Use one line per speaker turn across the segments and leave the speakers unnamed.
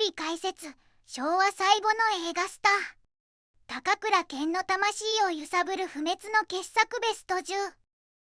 り解説。昭和最後の映画スター。高倉健の魂を揺さぶる不滅の傑作ベスト10。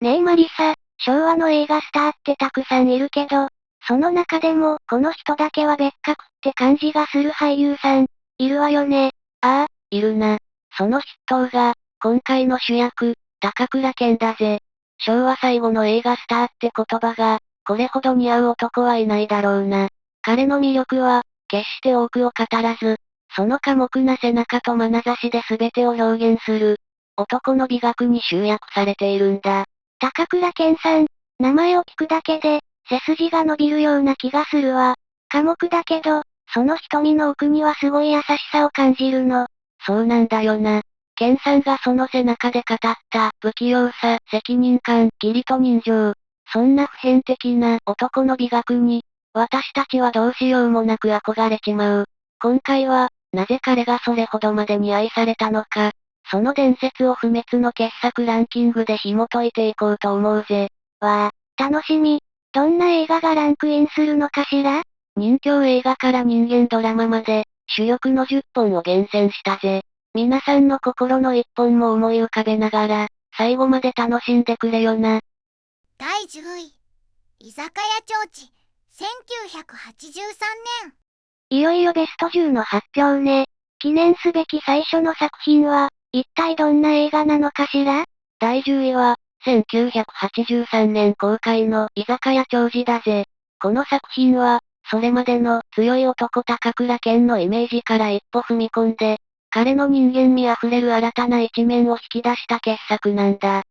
ねえマリサ、昭和の映画スターってたくさんいるけど、その中でもこの人だけは別格って感じがする俳優さん、いるわよね。
ああ、いるな。その筆頭が、今回の主役、高倉健だぜ。昭和最後の映画スターって言葉が、これほど似合う男はいないだろうな。彼の魅力は、決して多くを語らず、その寡黙な背中と眼差しで全てを表現する、男の美学に集約されているんだ。
高倉健さん、名前を聞くだけで、背筋が伸びるような気がするわ。寡黙だけど、その瞳の奥にはすごい優しさを感じるの。
そうなんだよな。健さんがその背中で語った、不器用さ、責任感、義理と人情。そんな普遍的な男の美学に、私たちはどうしようもなく憧れちまう。今回は、なぜ彼がそれほどまでに愛されたのか、その伝説を不滅の傑作ランキングで紐解いていこうと思うぜ。
わあ、楽しみ。どんな映画がランクインするのかしら？
人気映画から人間ドラマまで、主力の10本を厳選したぜ。皆さんの心の一本も思い浮かべながら、最後まで楽しんでくれよな。
第10位。居酒屋ちょうち。1983年。
いよいよベスト10の発表ね。記念すべき最初の作品は、一体どんな映画なのかしら？
第10位は、1983年公開の居酒屋長寿だぜ。この作品は、それまでの強い男高倉健のイメージから一歩踏み込んで、彼の人間味あふれる新たな一面を引き出した傑作なんだ。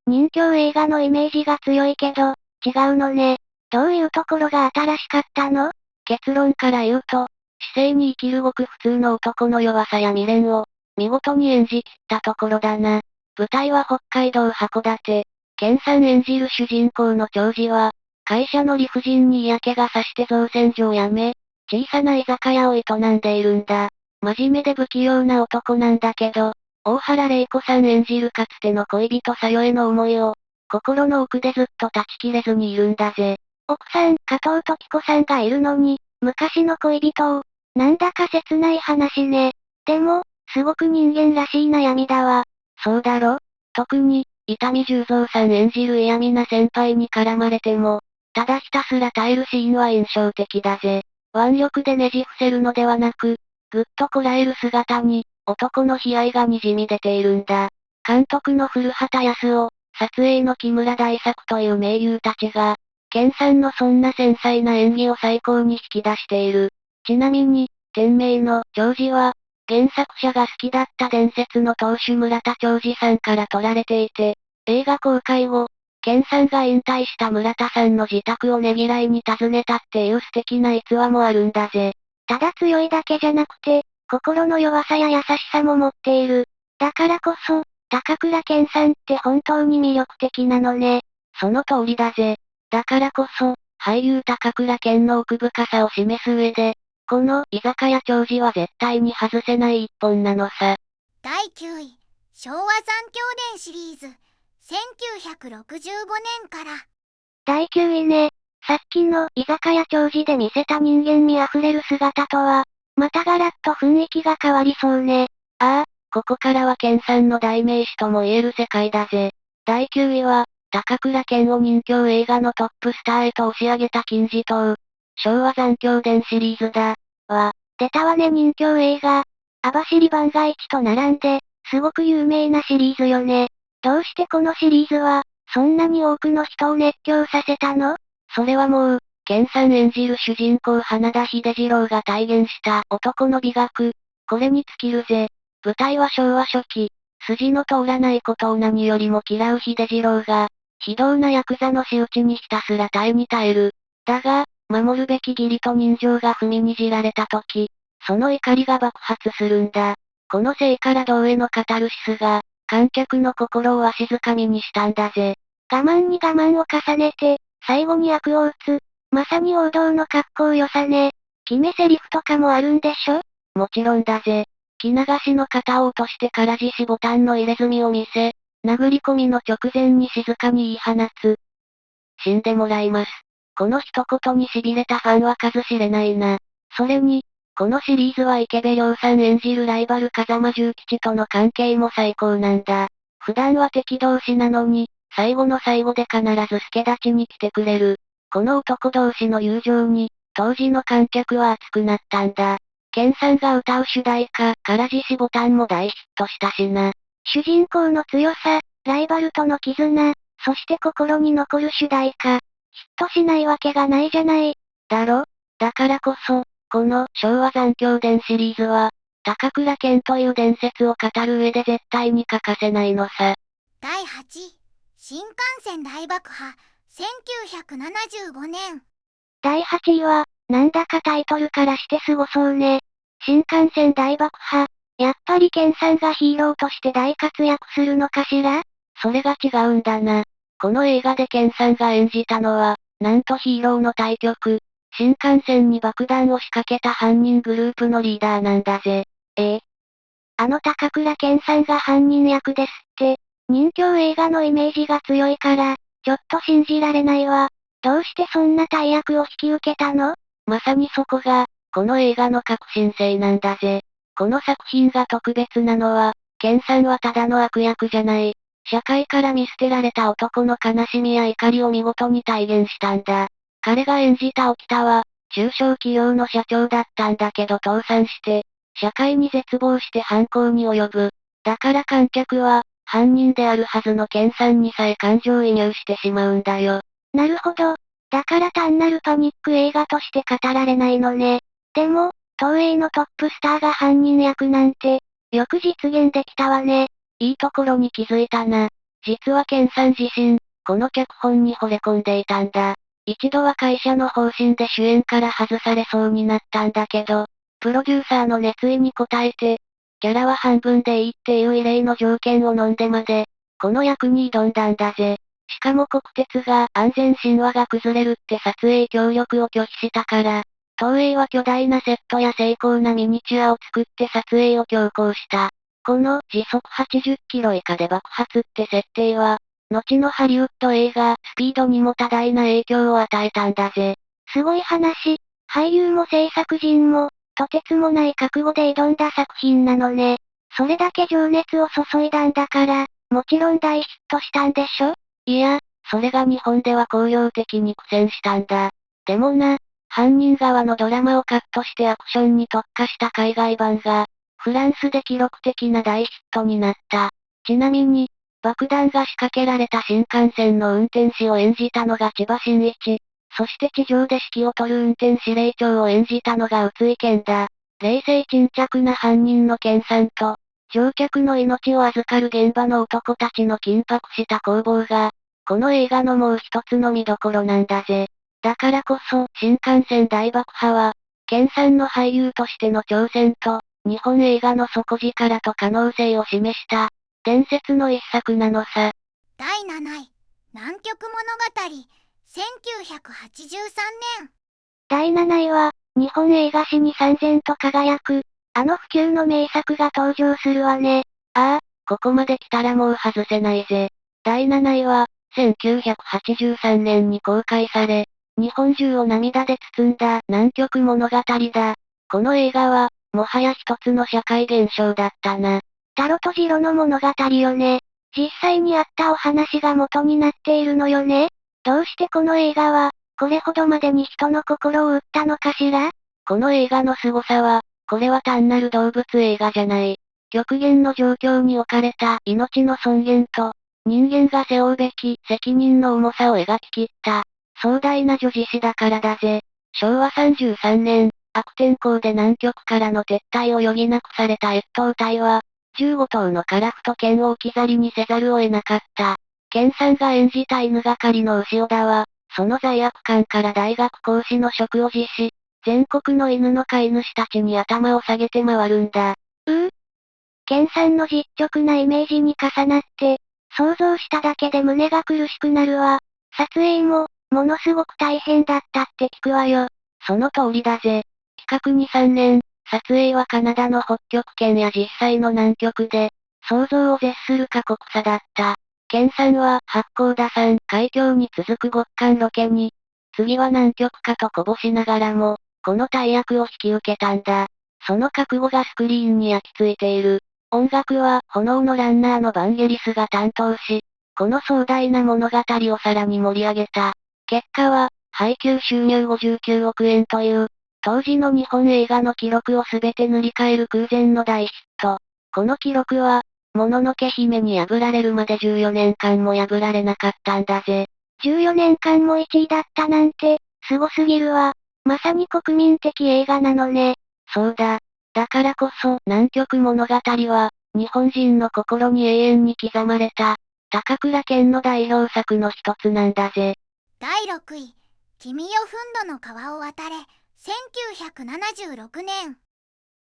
人気映画のイメージが強いけど、違うのね。どういうところが新しかったの？
結論から言うと、市政に生きるごく普通の男の弱さや未練を、見事に演じ切ったところだな。舞台は北海道函館。健さん演じる主人公の長寿は、会社の理不尽に嫌気がさして造船所を辞め、小さな居酒屋を営んでいるんだ。真面目で不器用な男なんだけど、大原玲子さん演じるかつての恋人さよへの思いを、心の奥でずっと断ち切れずにいるんだぜ。
奥さん、加藤時子さんがいるのに、昔の恋人を、なんだか切ない話ね。でも、すごく人間らしい悩みだわ。
そうだろ？特に、伊丹十三さん演じる嫌味な先輩に絡まれても、ただひたすら耐えるシーンは印象的だぜ。腕力でねじ伏せるのではなく、ぐっとこらえる姿に、男の悲哀が滲み出ているんだ。監督の古畑康夫、撮影の木村大作という名優たちが、健さんのそんな繊細な演技を最高に引き出している。ちなみに、店名の長寿は、原作者が好きだった伝説の当主村田長治さんから取られていて、映画公開後、健さんが引退した村田さんの自宅をねぎらいに訪ねたっていう素敵な逸話もあるんだぜ。
ただ強いだけじゃなくて、心の弱さや優しさも持っている。だからこそ、高倉健さんって本当に魅力的なのね。
その通りだぜ。だからこそ、俳優高倉健の奥深さを示す上で、この居酒屋長寿は絶対に外せない一本なのさ。
第9位。昭和残響伝シリーズ。1965年から。
第9位ね。さっきの居酒屋長寿で見せた人間味あふれる姿とは、またガラッと雰囲気が変わりそうね。
ああ、ここからは健さんの代名詞とも言える世界だぜ。第9位は、高倉健を人気映画のトップスターへと押し上げた金字塔。昭和残響伝シリーズだ。
出たわね人気映画。網走番外地と並んで、すごく有名なシリーズよね。どうしてこのシリーズは、そんなに多くの人を熱狂させたの？
それはもう、健さん演じる主人公花田秀次郎が体現した男の美学。これに尽きるぜ。舞台は昭和初期。筋の通らないことを何よりも嫌う秀次郎が、非道なヤクザの仕打ちにひたすら耐えに耐える。だが、守るべき義理と人情が踏みにじられた時、その怒りが爆発するんだ。この生から動へのカタルシスが、観客の心をわしづかみにしたんだぜ。
我慢に我慢を重ねて、最後に悪を打つ。まさに王道の格好良さね。決め台詞とかもあるんでしょ？
もちろんだぜ。着流しの肩を落としてから実施ボタンの入れ墨を見せ、殴り込みの直前に静かに言い放つ。死んでもらいます。この一言に痺れたファンは数知れないな。それに、このシリーズは池部亮さん演じるライバル風間重吉との関係も最高なんだ。普段は敵同士なのに、最後の最後で必ず助立ちに来てくれる。この男同士の友情に、当時の観客は熱くなったんだ。健さんが歌う主題歌、からじしボタンも大ヒットしたしな。
主人公の強さ、ライバルとの絆、そして心に残る主題歌。ヒットしないわけがないじゃない。
だろ？だからこそ、この昭和残響伝シリーズは、高倉健という伝説を語る上で絶対に欠かせないのさ。
第8位、新幹線大爆破、1975年。
第8位は、なんだかタイトルからしてすごそうね。新幹線大爆破。やっぱり健さんがヒーローとして大活躍するのかしら？
それが違うんだな。この映画で健さんが演じたのは、なんとヒーローの対局、新幹線に爆弾を仕掛けた犯人グループのリーダーなんだぜ。
あの高倉健さんが犯人役ですって、人気映画のイメージが強いから、ちょっと信じられないわ。どうしてそんな大役を引き受けたの？
まさにそこが、この映画の革新性なんだぜ。この作品が特別なのは、健さんはただの悪役じゃない。社会から見捨てられた男の悲しみや怒りを見事に体現したんだ。彼が演じた沖田は、中小企業の社長だったんだけど倒産して、社会に絶望して犯行に及ぶ。だから観客は、犯人であるはずの健さんにさえ感情移入してしまうんだよ。
なるほど。だから単なるパニック映画として語られないのね。でも、東映のトップスターが犯人役なんて、よく実現できたわね。
いいところに気づいたな。実は健さん自身、この脚本に惚れ込んでいたんだ。一度は会社の方針で主演から外されそうになったんだけど、プロデューサーの熱意に応えて、キャラは半分でいいっていう異例の条件を飲んでまで、この役に挑んだんだぜ。しかも国鉄が安全神話が崩れるって撮影協力を拒否したから、東映は巨大なセットや精巧なミニチュアを作って撮影を強行した。この時速80キロ以下で爆発って設定は、後のハリウッド映画、スピードにも多大な影響を与えたんだぜ。
すごい話。俳優も制作陣も、とてつもない覚悟で挑んだ作品なのね。それだけ情熱を注いだんだから、もちろん大ヒットしたんでしょ？
いや、それが日本では興行的に苦戦したんだ。でもな、犯人側のドラマをカットしてアクションに特化した海外版が、フランスで記録的な大ヒットになった。ちなみに、爆弾が仕掛けられた新幹線の運転士を演じたのが千葉真一。そして地上で指揮を執る運転司令長を演じたのが宇津井健だ。冷静沈着な犯人の健さんと、乗客の命を預かる現場の男たちの緊迫した攻防が、この映画のもう一つの見どころなんだぜ。だからこそ、新幹線大爆破は、健さんの俳優としての挑戦と、日本映画の底力と可能性を示した、伝説の一作なのさ。
第7位、南極物語、1983年。
第7位は、日本映画史に燦然と輝く、あの不朽の名作が登場するわね。
ああ、ここまで来たらもう外せないぜ。第7位は、1983年に公開され、日本中を涙で包んだ南極物語だ。この映画は、もはや一つの社会現象だったな。
タロとジロの物語よね。実際にあったお話が元になっているのよね。どうしてこの映画は、これほどまでに人の心を打ったのかしら？
この映画の凄さは、これは単なる動物映画じゃない。極限の状況に置かれた命の尊厳と、人間が背負うべき責任の重さを描き切った、壮大な女子誌だからだぜ。昭和33年、悪天候で南極からの撤退を余儀なくされた越冬隊は、15頭のカラフト犬を置き去りにせざるを得なかった。健さんが演じた犬係の牛尾田は、その罪悪感から大学講師の職を辞し、全国の犬の飼い主たちに頭を下げて回るんだ。
健さんの実直なイメージに重なって、想像しただけで胸が苦しくなるわ。撮影も、ものすごく大変だったって聞くわよ。
その通りだぜ。企画に3年、撮影はカナダの北極圏や実際の南極で、想像を絶する過酷さだった。ケンさんは八甲田山海峡に続く極寒ロケに、次は南極かとこぼしながらも、この大役を引き受けたんだ。その覚悟がスクリーンに焼き付いている。音楽は、炎のランナーのバンゲリスが担当し、この壮大な物語をさらに盛り上げた。結果は、配給収入59億円という、当時の日本映画の記録を全て塗り替える空前の大ヒット。この記録は、もののけ姫に破られるまで14年間も破られなかったんだぜ。
14年間も1位だったなんて、すごすぎるわ。まさに国民的映画なのね。
そうだ。だからこそ、南極物語は、日本人の心に永遠に刻まれた、高倉健の代表作の一つなんだぜ。
第6位、君よ憤怒の川を渡れ、1976年。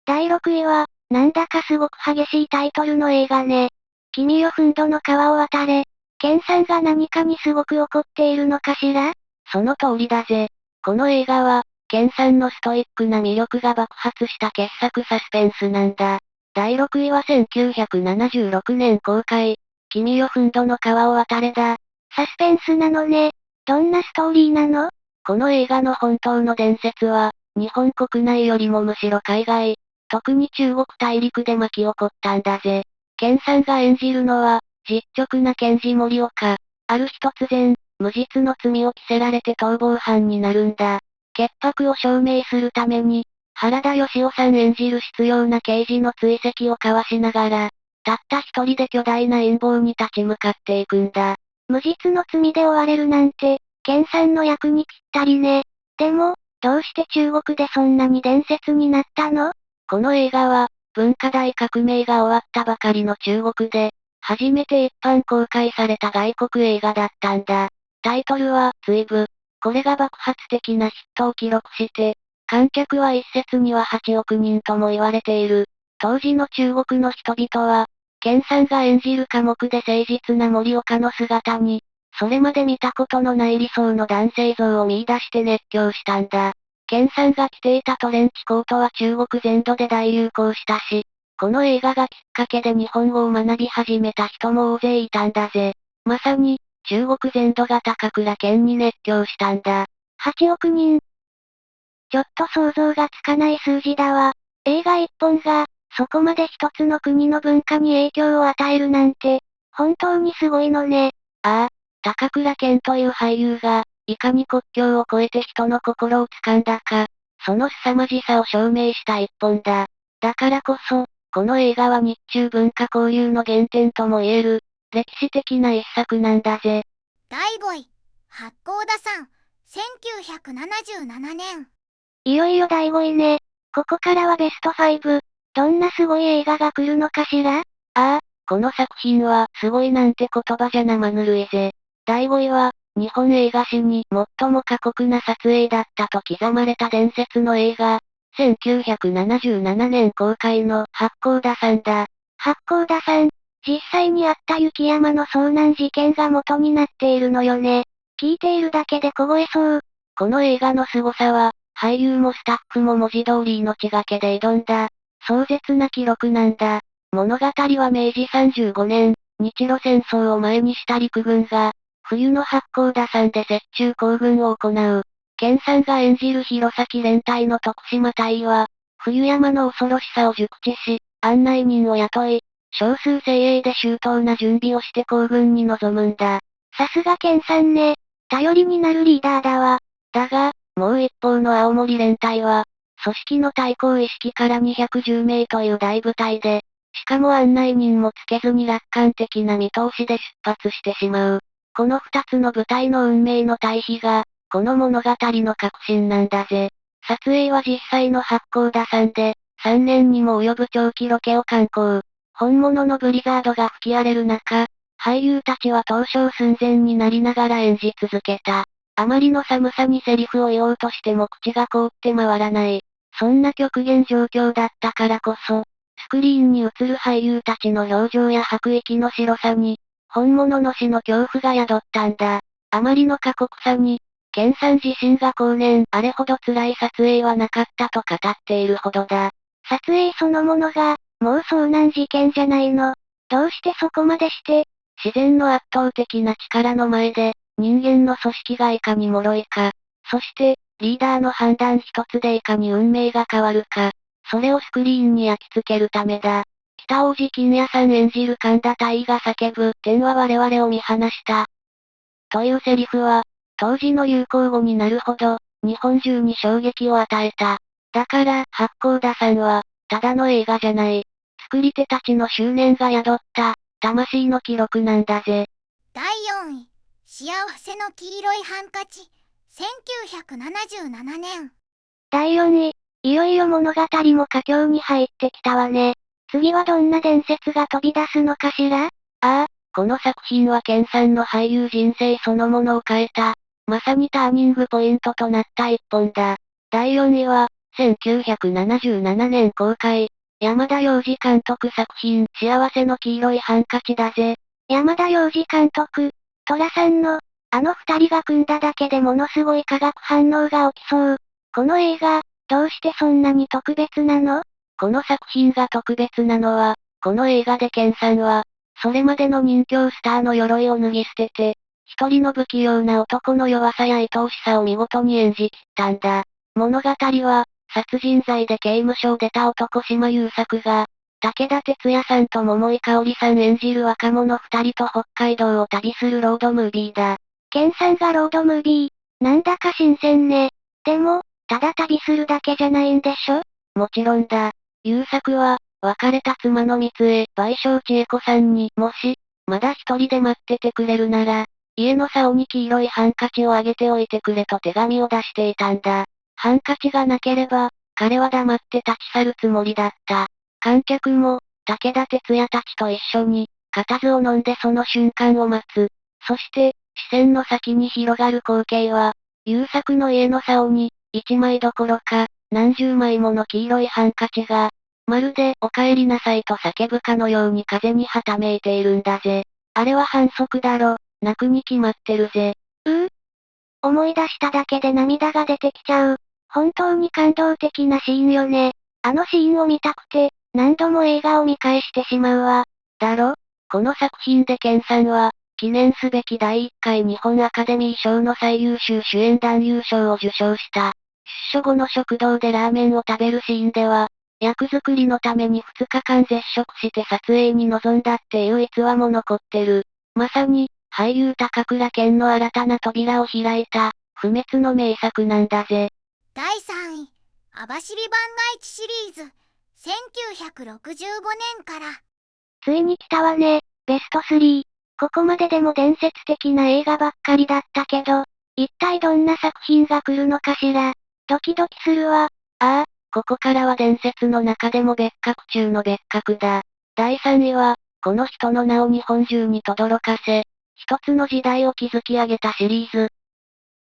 第6位は、なんだかすごく激しいタイトルの映画ね。君よ憤怒の川を渡れ。ケンさんが何かにすごく怒っているのかしら？
その通りだぜ。この映画は、ケンさんのストイックな魅力が爆発した傑作サスペンスなんだ。第6位は1976年公開、君よ憤怒の川を渡れだ。
サスペンスなのね。どんなストーリーなの？
この映画の本当の伝説は、日本国内よりもむしろ海外、特に中国大陸で巻き起こったんだぜ。ケンさんが演じるのは、実直な検事森岡。ある日突然、無実の罪を着せられて逃亡犯になるんだ。潔白を証明するために、原田義雄さん演じる執拗な刑事の追跡をかわしながら、たった一人で巨大な陰謀に立ち向かっていくんだ。
無実の罪で追われるなんて、ケンさんの役にぴったりね。でも、どうして中国でそんなに伝説になったの？
この映画は、文化大革命が終わったばかりの中国で、初めて一般公開された外国映画だったんだ。タイトルは、追捕。これが爆発的なヒットを記録して、観客は一説には8億人とも言われている。当時の中国の人々は、ケンさんが演じる寡黙で誠実な森岡の姿に、それまで見たことのない理想の男性像を見出して熱狂したんだ。ケンさんが着ていたトレンチコートは中国全土で大流行したし、この映画がきっかけで日本語を学び始めた人も大勢いたんだぜ。まさに、中国全土が高倉健に熱狂したんだ。
8億人。ちょっと想像がつかない数字だわ。映画一本が、そこまで一つの国の文化に影響を与えるなんて、本当にすごいのね。
ああ、高倉健という俳優が、いかに国境を越えて人の心を掴んだか、その凄まじさを証明した一本だ。だからこそ、この映画は日中文化交流の原点とも言える、歴史的な一作なんだぜ。
第5位、八甲田山、1977年。
いよいよ第5位ね。ここからはベスト5。どんなすごい映画が来るのかしら？
ああ、この作品は、すごいなんて言葉じゃ生ぬるいぜ。第5位は、日本映画史に最も過酷な撮影だったと刻まれた伝説の映画、1977年公開の八甲田山だ。
八甲田山、実際にあった雪山の遭難事件が元になっているのよね。聞いているだけで凍えそう。
この映画の凄さは、俳優もスタッフも文字通り命がけで挑んだ、壮絶な記録なんだ。物語は明治35年、日露戦争を前にした陸軍が、冬の八甲田山で雪中行軍を行う。健さんが演じる弘前連隊の徳島隊は、冬山の恐ろしさを熟知し、案内人を雇い、少数精鋭で周到な準備をして行軍に臨むんだ。
さすが健さんね。頼りになるリーダーだわ。
だが、もう一方の青森連隊は、組織の対抗意識から210名という大部隊で、しかも案内人もつけずに楽観的な見通しで出発してしまう。この二つの部隊の運命の対比が、この物語の核心なんだぜ。撮影は実際の八甲田山で、3年にも及ぶ長期ロケを敢行。本物のブリザードが吹き荒れる中、俳優たちは凍傷寸前になりながら演じ続けた。あまりの寒さにセリフを言おうとしても口が凍って回らない。そんな極限状況だったからこそ、スクリーンに映る俳優たちの表情や吐く息の白さに、本物の死の恐怖が宿ったんだ。あまりの過酷さに、健さん自身が後年あれほど辛い撮影はなかったと語っているほどだ。
撮影そのものが、もう遭難事件じゃないの。どうしてそこまでして、
自然の圧倒的な力の前で、人間の組織がいかに脆いか。そして、リーダーの判断一つでいかに運命が変わるか。それをスクリーンに焼き付けるためだ。北大路欣也さん演じる神田大が叫ぶ、天は我々を見放した。というセリフは、当時の流行語になるほど、日本中に衝撃を与えた。だから、八甲田さんは、ただの映画じゃない。作り手たちの執念が宿った、魂の記録なんだぜ。
第4位、幸せの黄色いハンカチ、1977年。
第4位、いよいよ物語も佳境に入ってきたわね。次はどんな伝説が飛び出すのかしら？
ああ、この作品はケンさんの俳優人生そのものを変えた、まさにターニングポイントとなった一本だ。第4位は、1977年公開、山田洋次監督作品、幸せの黄色いハンカチだぜ。
山田洋次監督、寅さんの、あの二人が組んだだけでものすごい化学反応が起きそう。この映画、どうしてそんなに特別なの？
この作品が特別なのは、この映画でケンさんは、それまでの人形スターの鎧を脱ぎ捨てて、一人の不器用な男の弱さや愛おしさを見事に演じ切ったんだ。物語は、殺人罪で刑務所を出た男島優作が、武田鉄矢さんと桃井かおりさん演じる若者二人と北海道を旅するロードムービーだ。
ケンさんがロードムービー、なんだか新鮮ね。でも、ただ旅するだけじゃないんでしょ？
もちろんだ。優作は、別れた妻の三江、倍賞千恵子さんに、もし、まだ一人で待っててくれるなら、家の竿に黄色いハンカチをあげておいてくれと手紙を出していたんだ。ハンカチがなければ、彼は黙って立ち去るつもりだった。観客も、武田鉄矢たちと一緒に、固唾を飲んでその瞬間を待つ。そして、視線の先に広がる光景は、優作の家の竿に、一枚どころか、何十枚もの黄色いハンカチが、まるで、お帰りなさいと叫ぶかのように風にはためいているんだぜ。あれは反則だろ、泣くに決まってるぜ。
思い出しただけで涙が出てきちゃう。本当に感動的なシーンよね。あのシーンを見たくて、何度も映画を見返してしまうわ。
だろ？この作品でケンさんは、記念すべき第1回日本アカデミー賞の最優秀主演男優賞を受賞した。出所後の食堂でラーメンを食べるシーンでは、役作りのために2日間絶食して撮影に臨んだっていう逸話も残ってる。まさに、俳優高倉健の新たな扉を開いた、不滅の名作なんだぜ。
第3位、網走番外地シリーズ、1965年から。
ついに来たわね、ベスト3。ここまででも伝説的な映画ばっかりだったけど、一体どんな作品が来るのかしら。ドキドキするわ。
ああ、ここからは伝説の中でも別格中の別格だ。第3位は、この人の名を日本中に轟かせ、一つの時代を築き上げたシリーズ。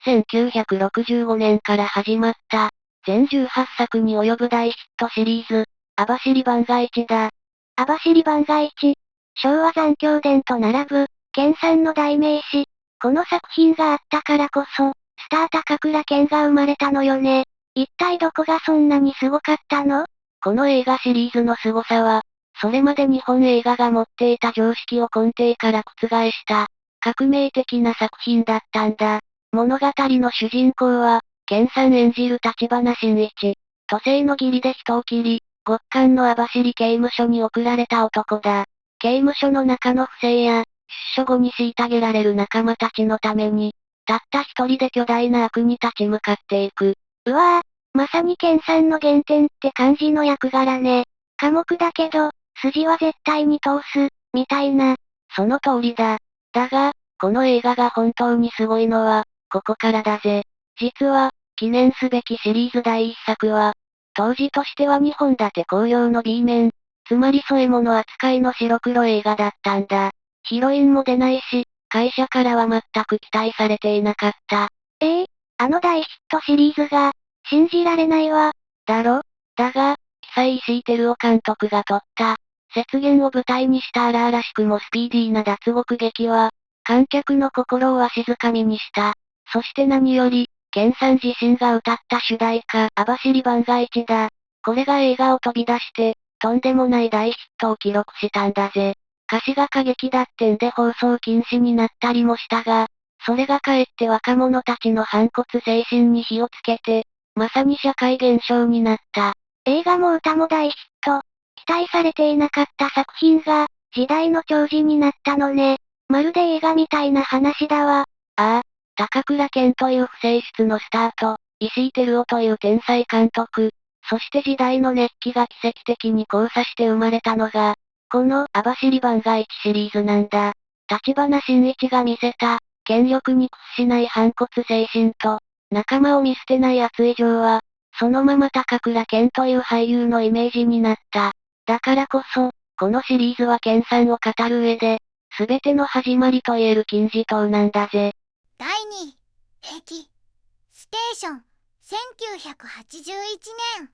1965年から始まった、全18作に及ぶ大ヒットシリーズ、網走番外地だ。
網走番外地。昭和残響伝と並ぶ、ケンさんの代名詞。この作品があったからこそ、スター高倉健が生まれたのよね。一体どこがそんなにすごかったの？
この映画シリーズの凄さは、それまで日本映画が持っていた常識を根底から覆した、革命的な作品だったんだ。物語の主人公は、ケンさん演じる立花真一。都政の義理で人を切り、極寒の網走刑務所に送られた男だ。刑務所の中の不正や、出所後に虐げられる仲間たちのために、たった一人で巨大な悪に立ち向かっていく。
うわぁ、まさにケンさんの原点って感じの役柄ね。寡黙だけど、筋は絶対に通す、みたいな。
その通りだ。だが、この映画が本当にすごいのは、ここからだぜ。実は、記念すべきシリーズ第1作は、当時としては2本立て興行の B 面、つまり添え物扱いの白黒映画だったんだ。ヒロインも出ないし、会社からは全く期待されていなかった。
あの大ヒットシリーズが、信じられないわ。
だろ？だが、記載石井照夫監督が撮った、雪原を舞台にした荒々しくもスピーディーな脱獄劇は、観客の心をわしづかみにした。そして何より、ケンさん自身が歌った主題歌、網走番外地だ。これが映画を飛び出して、とんでもない大ヒットを記録したんだぜ。歌詞が過激だってんで放送禁止になったりもしたが、それがかえって若者たちの反骨精神に火をつけて、まさに社会現象になった。
映画も歌も大ヒット。期待されていなかった作品が、時代の寵児になったのね。まるで映画みたいな話だわ。
ああ、高倉健という不正室のスターと、石井照夫という天才監督、そして時代の熱気が奇跡的に交差して生まれたのが、この網走番外地シリーズなんだ。立花真一が見せた、権力に屈しない反骨精神と、仲間を見捨てない熱い情は、そのまま高倉健という俳優のイメージになった。だからこそ、このシリーズは健さんを語る上で、すべての始まりと言える金字塔なんだぜ。
第2位、壁、ステーション、1981年。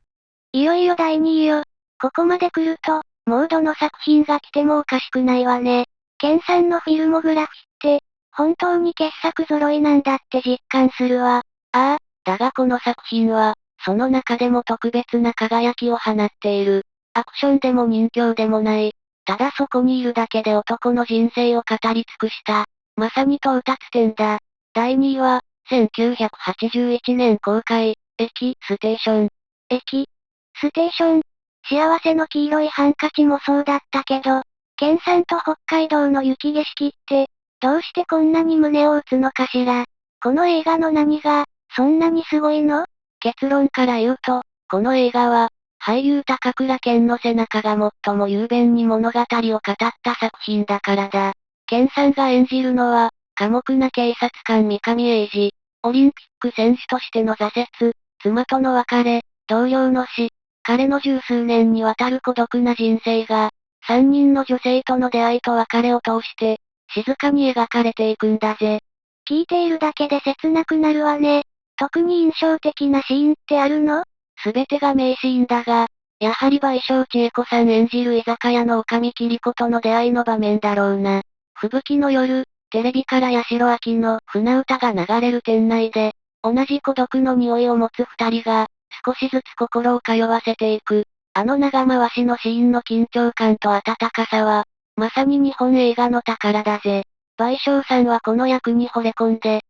いよいよ第2位よ。ここまで来ると、もうどの作品が来てもおかしくないわね。ケンさんのフィルモグラフィって、本当に傑作揃いなんだって実感するわ。
ああ、だがこの作品は、その中でも特別な輝きを放っている。アクションでも人形でもない。ただそこにいるだけで男の人生を語り尽くした。まさに到達点だ。第2位は、1981年公開、駅、ステーション。
駅、ステーション、幸せの黄色いハンカチもそうだったけど、ケンさんと北海道の雪景色って、どうしてこんなに胸を打つのかしら。この映画の何が、そんなにすごいの？
結論から言うと、この映画は、俳優高倉健の背中が最も雄弁に物語を語った作品だからだ。健さんが演じるのは、寡黙な警察官三上英二。オリンピック選手としての挫折、妻との別れ、同僚の死、彼の十数年にわたる孤独な人生が、三人の女性との出会いと別れを通して、静かに描かれていくんだぜ。
聞いているだけで切なくなるわね。特に印象的なシーンってあるの？
すべてが名シーンだが、やはり倍賞千恵子さん演じる居酒屋の女将桐子との出会いの場面だろうな。吹雪の夜、テレビから八代亜紀の船歌が流れる店内で、同じ孤独の匂いを持つ二人が、少しずつ心を通わせていく。あの長回しのシーンの緊張感と温かさは、まさに日本映画の宝だぜ。倍賞さんはこの役に惚れ込んで、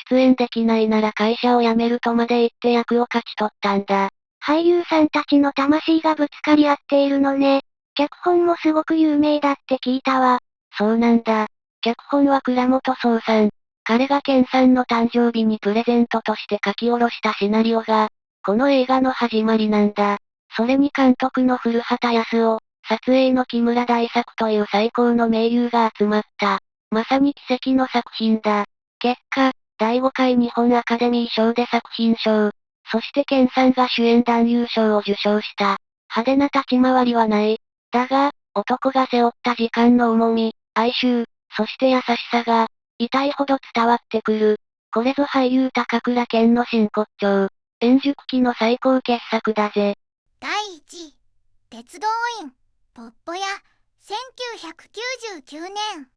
出演できないなら会社を辞めるとまで言って役を勝ち取ったんだ。
俳優さんたちの魂がぶつかり合っているのね。脚本もすごく有名だって聞いたわ。
そうなんだ。脚本は倉本壮さん。彼が健さんの誕生日にプレゼントとして書き下ろしたシナリオが、この映画の始まりなんだ。それに監督の古畑康夫、撮影の木村大作という最高の名優が集まった。まさに奇跡の作品だ。結果、第5回日本アカデミー賞で作品賞、そして健さんが主演男優賞を受賞した。派手な立ち回りはない。だが、男が背負った時間の重み、哀愁、そして優しさが、痛いほど伝わってくる。これぞ俳優高倉健の真骨頂。円熟期の最高傑作だぜ。
第1位、鉄道員、ポッポ屋、1999年。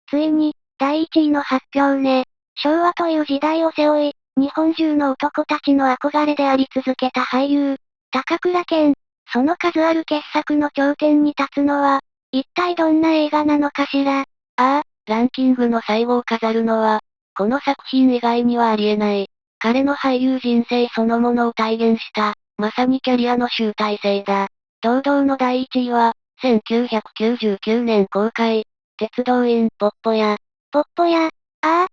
ついに、第1位の発表ね。昭和という時代を背負い、日本中の男たちの憧れであり続けた俳優、高倉健。その数ある傑作の頂点に立つのは、一体どんな映画なのかしら。
ああ、ランキングの最後を飾るのは、この作品以外にはありえない。彼の俳優人生そのものを体現した、まさにキャリアの集大成だ。堂々の第1位は、1999年公開、鉄道員、ポッポ屋。
ポッポ屋、ああ。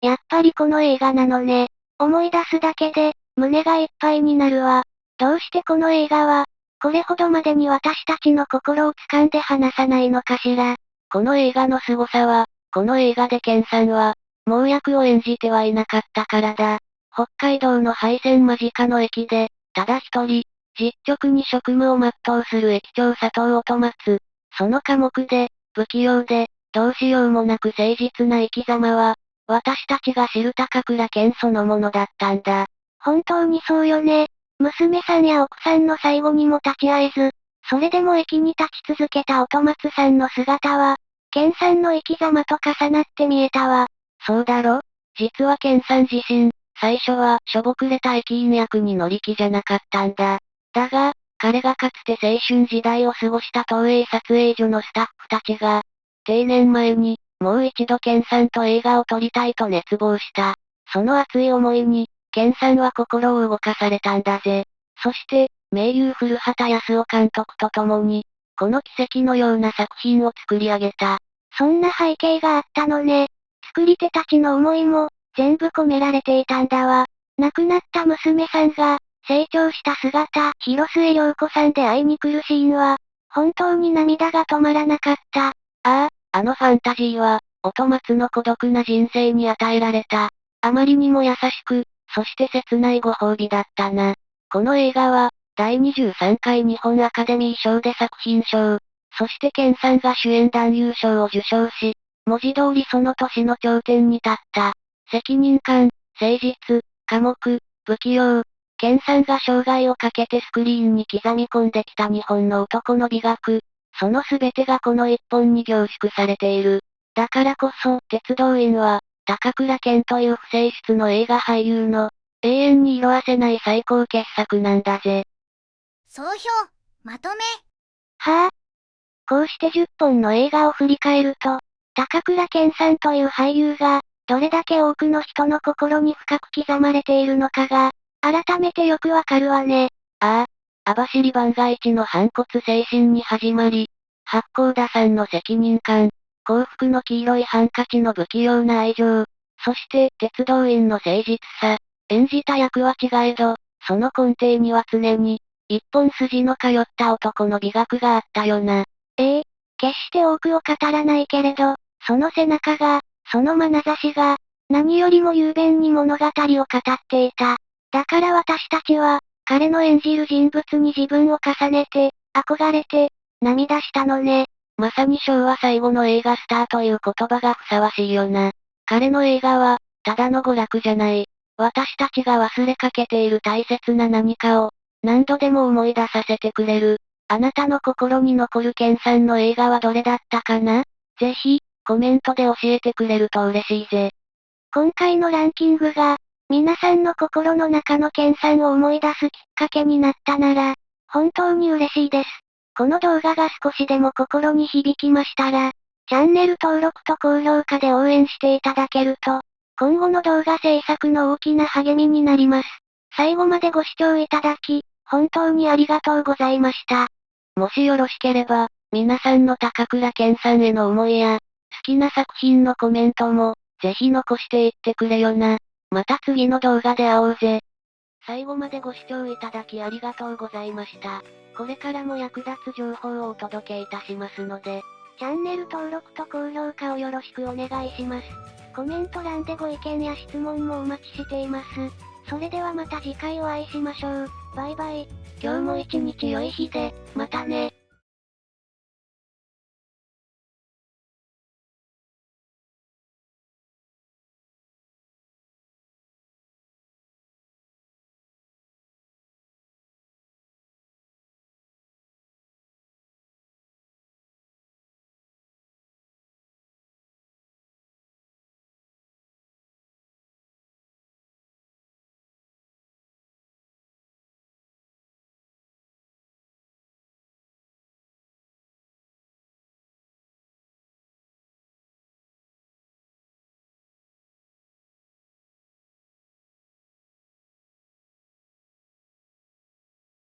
やっぱりこの映画なのね。思い出すだけで、胸がいっぱいになるわ。どうしてこの映画は、これほどまでに私たちの心を掴んで離さないのかしら。
この映画の凄さは、この映画で健さんは、猛役を演じてはいなかったからだ。北海道の廃線間近の駅で、ただ一人、実直に職務を全うする駅長佐藤音松。その寡黙で、不器用で、どうしようもなく誠実な生き様は、私たちが知る高倉健そのものだったんだ。
本当にそうよね。娘さんや奥さんの最後にも立ち会えず、それでも駅に立ち続けた音松さんの姿は、健さんの生き様と重なって見えたわ。
そうだろ？実は健さん自身、最初はしょぼくれた駅員役に乗り気じゃなかったんだ。だが、彼がかつて青春時代を過ごした東映撮影所のスタッフたちが、定年前に、もう一度健さんと映画を撮りたいと熱望した。その熱い思いに、健さんは心を動かされたんだぜ。そして、名優古畑康夫監督と共に、この奇跡のような作品を作り上げた。
そんな背景があったのね。作り手たちの思いも、全部込められていたんだわ。亡くなった娘さんが、成長した姿、広末涼子さんで会いに来るシーンは、本当に涙が止まらなかった。
あのファンタジーは、音松の孤独な人生に与えられた。あまりにも優しく、そして切ないご褒美だったな。この映画は、第23回日本アカデミー賞で作品賞、そして健さんが主演男優賞を受賞し、文字通りその年の頂点に立った。責任感、誠実、寡黙、不器用。健さんが生涯をかけてスクリーンに刻み込んできた日本の男の美学。その全てがこの一本に凝縮されている。だからこそ、鉄道員は、高倉健という不正室の映画俳優の、永遠に色褪せない最高傑作なんだぜ。
総評、まとめ。
はぁ、こうして10本の映画を振り返ると、高倉健さんという俳優が、どれだけ多くの人の心に深く刻まれているのかが、改めてよくわかるわね。
網走番外地の反骨精神に始まり、八甲田さんの責任感、幸福の黄色いハンカチの不器用な愛情、そして鉄道員の誠実さ、演じた役は違えど、その根底には常に、一本筋の通った男の美学があったよな。
決して多くを語らないけれど、その背中が、その眼差しが、何よりも雄弁に物語を語っていた。だから私たちは、彼の演じる人物に自分を重ねて、憧れて、涙したのね。
まさに昭和最後の映画スターという言葉がふさわしいよな。彼の映画は、ただの娯楽じゃない。私たちが忘れかけている大切な何かを、何度でも思い出させてくれる。あなたの心に残る健さんの映画はどれだったかな？ぜひ、コメントで教えてくれると嬉しいぜ。
今回のランキングが、皆さんの心の中の健さんを思い出すきっかけになったなら、本当に嬉しいです。この動画が少しでも心に響きましたら、チャンネル登録と高評価で応援していただけると、今後の動画制作の大きな励みになります。最後までご視聴いただき、本当にありがとうございました。
もしよろしければ、皆さんの高倉健さんへの思いや、好きな作品のコメントも、ぜひ残していってくれよな。また次の動画で会おうぜ。最後までご視聴いただきありがとうございました。これからも役立つ情報をお届けいたしますので、
チャンネル登録と高評価をよろしくお願いします。コメント欄でご意見や質問もお待ちしています。それではまた次回お会いしましょう。バイバイ。
今日も一日良い日で、ま